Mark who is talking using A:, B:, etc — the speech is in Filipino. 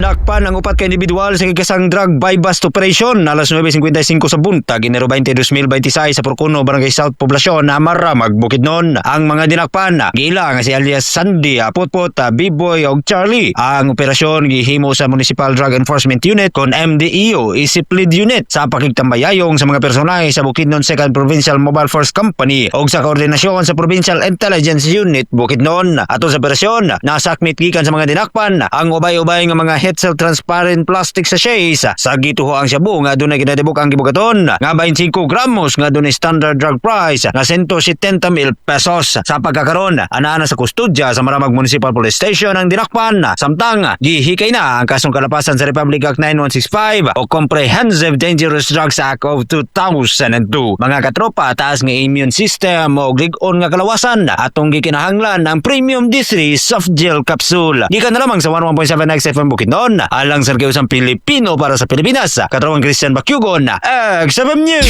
A: Nakpan ang upat ka individual sa gigasang drug buy-bust operation alas 9:55 sa buntag Enero 20, 2026 sa Porcuno, Barangay South, Poblasyon na Maramag, Bukidnon. Ang mga dinakpan giila nga si alias Sandy, Putput, B-Boy ug Charlie. Ang operasyon gihimo sa Municipal Drug Enforcement Unit kon MDEO isip lead unit sa pakigtambayayong sa mga personahe sa Bukidnon 2nd Provincial Mobile Force Company ug sa koordinasyon sa Provincial Intelligence Unit Bukidnon. Ato sa operasyon nasakmit gikan sa mga dinakpan ang ubay-ubay nga mga Hetzel transparent plastic sachets sa gituho ang shabu nga adunay ginadibok ang gibugaton nga 25 gramos nga adunay standard drug price nga 170,000 pesos. Sa pagkakaron ana sa kustodya sa Maramag Municipal Police Station ang dinakpan samtang gihikay na ang kasong kalapasan sa Republic Act 9165 o Comprehensive Dangerous Drugs Act of 2002. Mga katropa, taas nga immune system o lig-on nga kalawasan atong gikinahanglan ang Premium D3 Soft Gel Capsule. Gikan na lamang sa 11.7 XFM Bukidnon alang sa kausang Pilipino para sa Pilipinas. Katrawang Christian Bakyugon, XFM News.